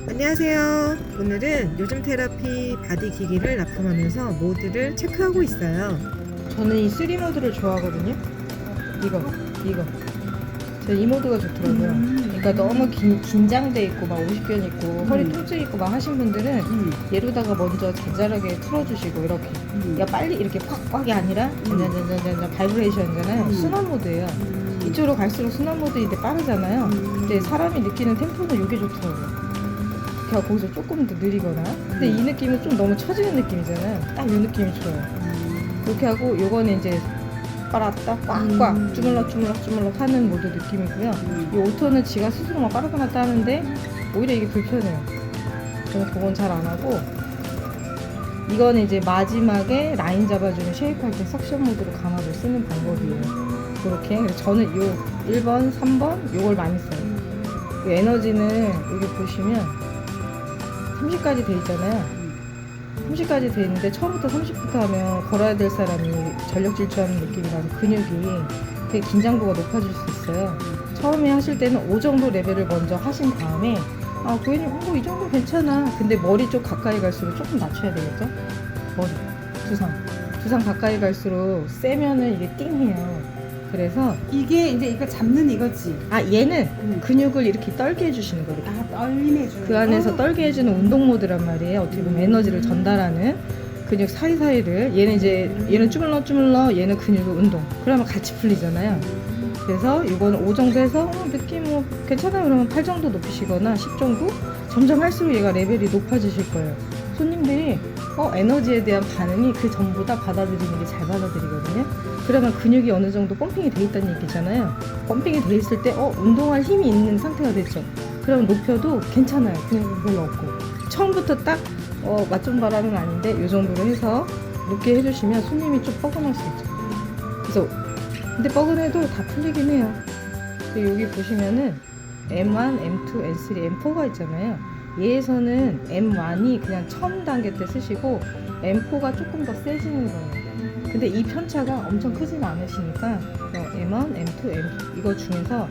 안녕하세요. 오늘은 요즘 테라피 바디 기기를 납품하면서 모드를 체크하고 있어요. 저는 이 3 모드를 좋아하거든요. 이거. 저 이 모드가 좋더라고요. 그러니까 너무 긴장돼 있고 막 오십견 있고 허리 통증 있고 막 하신 분들은 얘로다가 먼저 자잘하게 풀어주시고 이렇게. 그러니까 빨리 이렇게 꽉꽉이 아니라 잔잔잔잔잔 바이브레이션이잖아요. 순환 모드예요. 이쪽으로 갈수록 순환 모드인데 빠르잖아요. 근데 사람이 느끼는 템포는 이게 좋더라고요. 그냥 거기서 조금 더 느리거나. 근데 이 느낌은 좀 너무 처지는 느낌이잖아요. 딱 이 느낌이 좋아요. 그렇게 하고 요거는 이제 빨았다 꽉꽉 주물럭 하는 모드 느낌이고요. 이 오토는 지가 스스로 막 빠르다 놨다 하는데 오히려 이게 불편해요. 저는 그건 잘 안 하고, 이거는 이제 마지막에 라인 잡아주는 쉐이크할 때 석션 모드로 감압을 쓰는 방법이에요. 그렇게. 그래서 저는 요 1번, 3번 요걸 많이 써요. 이 에너지는 여기 보시면 30까지 돼 있잖아요. 30까지 돼 있는데 처음부터 30부터 하면 걸어야 될 사람이 전력 질주하는 느낌이라서 근육이 되게 긴장도가 높아질 수 있어요. 처음에 하실 때는 5 정도 레벨을 먼저 하신 다음에 고객님 이 정도 괜찮아. 근데 머리 쪽 가까이 갈수록 조금 낮춰야 되겠죠? 머리, 두상 가까이 갈수록 세면은 이게 띵해요. 그래서 이게 이제 이거 잡는 이거지. 얘는 근육을 이렇게 떨게 해주시는 거예요. 떨림 해주는 그 안에서 떨게 해주는 운동 모드란 말이에요. 어떻게 보면 에너지를 전달하는 근육 사이사이를. 얘는 주물러, 얘는 근육을 운동. 그러면 같이 풀리잖아요. 그래서 이거는 5 정도 해서 느낌 괜찮아요. 그러면 8 정도 높이시거나 10 정도? 점점 할수록 얘가 레벨이 높아지실 거예요. 손님들이 에너지에 대한 반응이 그 전보다 받아들이는 게 잘 받아들이거든요. 그러면 근육이 어느 정도 펌핑이 돼 있다는 얘기잖아요. 펌핑이 돼 있을 때 운동할 힘이 있는 상태가 됐죠. 그럼 높여도 괜찮아요. 근육은 별로 없고. 처음부터 딱 맛 좀 봐라는 아닌데 이 정도로 해서 높게 해주시면 손님이 좀 뻐근할 수 있죠. 그래서 근데 뻐근해도 다 풀리긴 해요. 여기 보시면은 M1, M2, M3, M4가 있잖아요. 얘에서는 M1이 그냥 처음 단계 때 쓰시고 M4가 조금 더 세지는 거예요. 근데 이 편차가 엄청 크지는 않으시니까 M1, M2, M2 이거 중에서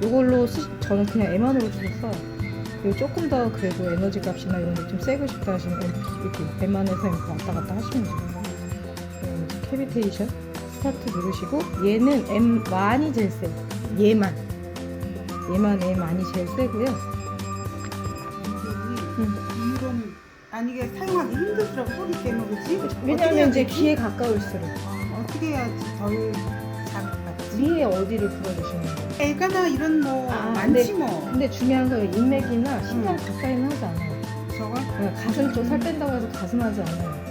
이걸로 저는 그냥 M1으로 주로 써요. 그리고 조금 더 그래도 에너지 값이나 이런 게 좀 세고 싶다 하시면 이렇게 M1에서 M2 왔다 갔다 하시면 돼요. 캐비테이션 스타트 누르시고, 얘는 M1이 제일 세요. 얘만 M1이 제일 세고요. 이건 이게 사용하기 힘들더라고, 소리 때문에. 그렇지? 왜냐하면 이제 귀에 가까울수록. 어떻게 해야지 덜 자극받지? 위에 어디를 풀어주시는 거예요? 애가나 이런 많지 뭐. 근데 중요한 건 인맥이나 심장 가까이는 하지 않아요. 저거? 가슴 쪽 살 뺀다고 해서 가슴 하지 않아요.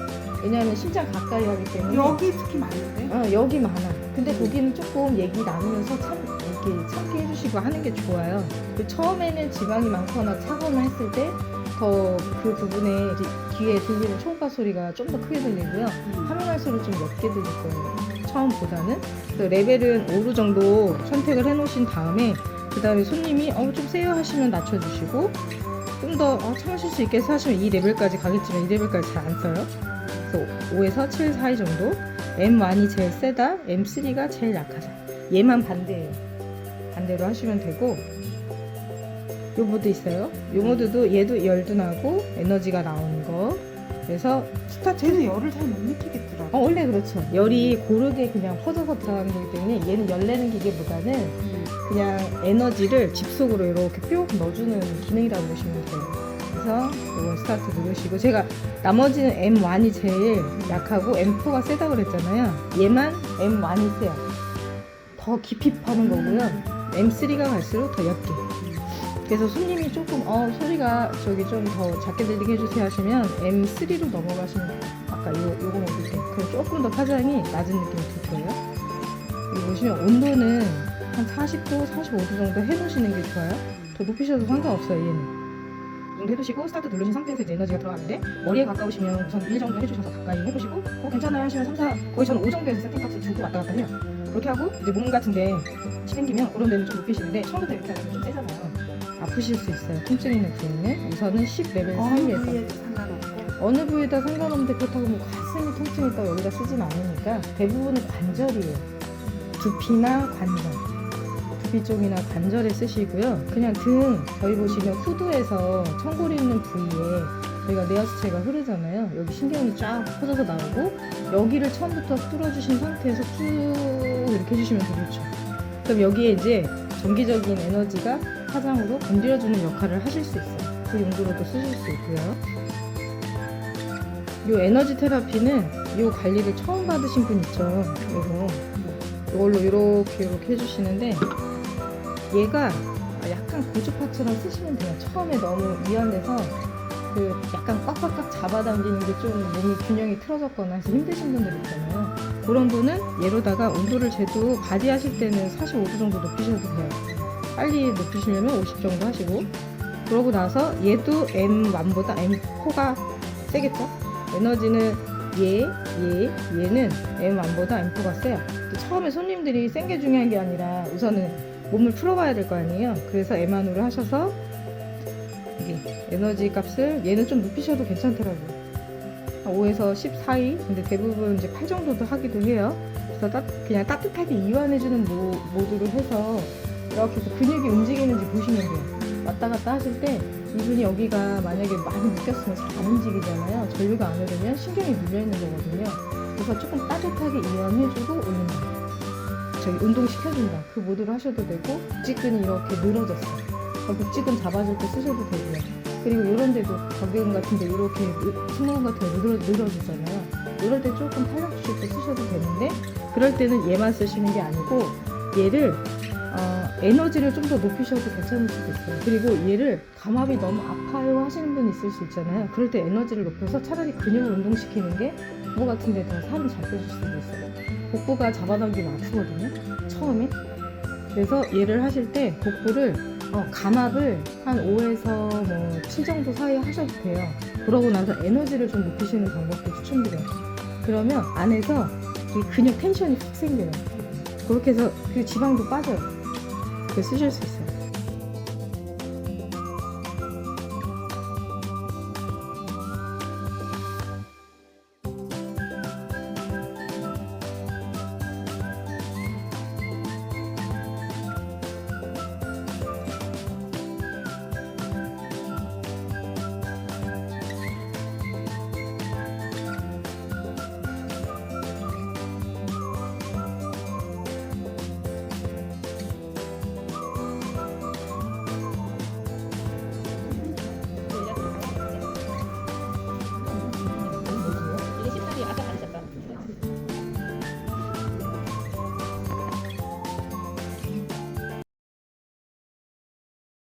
왜냐하면 심장 가까이 하기 때문에. 여기 특히 많은데? 여기 많아. 근데 거기는 조금 얘기 나누면서 이렇게 참게 해주시고 하는 게 좋아요. 처음에는 지방이 많거나 차거나 했을 때 더 그 부분에 귀에 들리는 초음파 소리가 좀 더 크게 들리고요. 하면 할수록 좀 옅게 들릴 거예요. 처음보다는. 그래서 레벨은 5로 정도 선택을 해 놓으신 다음에 그 다음에 손님이 좀 세요 하시면 낮춰주시고, 좀 더 참으실 수 있겠어 하시면 이 레벨까지 가겠지만 이 레벨까지 잘 안 써요. 그래서 5에서 7 사이 정도. M1이 제일 세다, M3가 제일 약하다. 얘만 반대예요. 반대로 하시면 되고, 요 모드 있어요. 요 모드도 얘도 열도 나고 에너지가 나오는 거. 그래서 쟤는 열을 잘 못 느끼겠더라고. 원래 그렇죠. 열이 고르게 그냥 퍼져서 들어가는 거기 때문에 얘는 열 내는 기계보다는 그냥 에너지를 집속으로 이렇게 뿅 넣어주는 기능이라고 보시면 돼요. 그래서 이거 스타트 누르시고, 제가 나머지는 M1이 제일 약하고 M4가 세다고 그랬잖아요. 얘만 M1이 세요. 더 깊이 파는 거고요. M3가 갈수록 더 옅게. 그래서 손님이 조금 소리가 좀 더 작게 들리게 해주세요 하시면 M3로 넘어가시면 돼요. 아까 요거 먹을 때. 그럼 조금 더 파장이 낮은 느낌이 들 거예요. 여기 보시면 온도는 한 40도, 45도 정도 해놓으시는 게 좋아요. 더 높이셔도 상관없어요, 얘는. 이 정도 해두시고 스타트 누르신 상태에서 이제 에너지가 들어가는데, 머리에 가까우시면 우선 1 정도 해주셔서 가까이 해보시고, 괜찮아요 하시면 3, 4, 거의 저는 5 정도에서 세팅값을 주고 왔다 갔다 해요. 그렇게 하고 이제 몸 같은데 치생기면 그런 데는 좀 높이시는데, 처음부터 이렇게 하면 좀 세잖아요. 아프실 수 있어요. 통증 있는 부위는. 우선은 10레벨 사이에서. 상관없고. 어느 부위에다 상관없는데, 그렇다고 뭐 가슴이 통증이 있다고 여기다 쓰진 않으니까 대부분은 관절이에요. 두피나 관절. 다리 쪽이나 관절에 쓰시고요. 그냥 등, 저희 보시면 후두에서 청골이 있는 부위에 저희가 내하수체가 흐르잖아요. 여기 신경이 쫙 퍼져서 나오고 여기를 처음부터 뚫어주신 상태에서 쭉 이렇게 해주시면 더 좋죠. 그럼 여기에 이제 전기적인 에너지가 화장으로 건드려주는 역할을 하실 수 있어요. 그 용도로도 쓰실 수 있고요. 이 에너지 테라피는 이 관리를 처음 받으신 분 있죠. 이걸로 이렇게 해주시는데 얘가 약간 고주파처럼 쓰시면 돼요. 처음에 너무 미안해서 그 약간 꽉꽉꽉 잡아당기는 게 좀 몸이 균형이 틀어졌거나 해서 힘드신 분들 있잖아요. 그런 분은 얘로다가 온도를 재도 바디 하실 때는 45도 정도 높이셔도 돼요. 빨리 높이시려면 50 정도 하시고, 그러고 나서 얘도 M1보다 M4가 세겠죠? 에너지는 얘는 M1보다 M4가 세요. 처음에 손님들이 센 게 중요한 게 아니라 우선은 몸을 풀어봐야 될 거 아니에요. 그래서 M1으로 하셔서 이게 에너지 값을 얘는 좀 높이셔도 괜찮더라고요. 5에서 10 사이. 근데 대부분 이제 8 정도도 하기도 해요. 그래서 그냥 따뜻하게 이완해주는 모드로 해서 이렇게 해서 근육이 움직이는지 보시면 돼요. 왔다 갔다 하실 때 이분이 여기가 만약에 많이 묶였으면 잘 안 움직이잖아요. 전류가 안 흐르면 신경이 눌려있는 거거든요. 그래서 조금 따뜻하게 이완해주고 올린다. 저기 운동시켜준다. 그 모드로 하셔도 되고, 복직근이 이렇게 늘어졌어요. 복직근 잡아줄 때 쓰셔도 되고요. 그리고 이런 데도 가격 같은데 이렇게 승모근 같은 거 늘어지잖아요. 이럴 때 조금 탄력 주실 때 쓰셔도 되는데, 그럴 때는 얘만 쓰시는 게 아니고 얘를 에너지를 좀 더 높이셔도 괜찮을 수도 있어요. 그리고 얘를 감압이 너무 아파요 하시는 분 있을 수 있잖아요. 그럴 때 에너지를 높여서 차라리 근육을 운동시키는 게 복부 같은 데 더 살이 잘 빼줄 수도 있어요. 복부가 잡아당기면 아프거든요, 처음에. 그래서 얘를 하실 때 복부를 감압을 한 5에서 7 정도 사이에 하셔도 돼요. 그러고 나서 에너지를 좀 높이시는 방법도 추천드려요. 그러면 안에서 이 근육 텐션이 확 생겨요. 그렇게 해서 그 지방도 빠져요. 그래서 쓰실 수 있어요.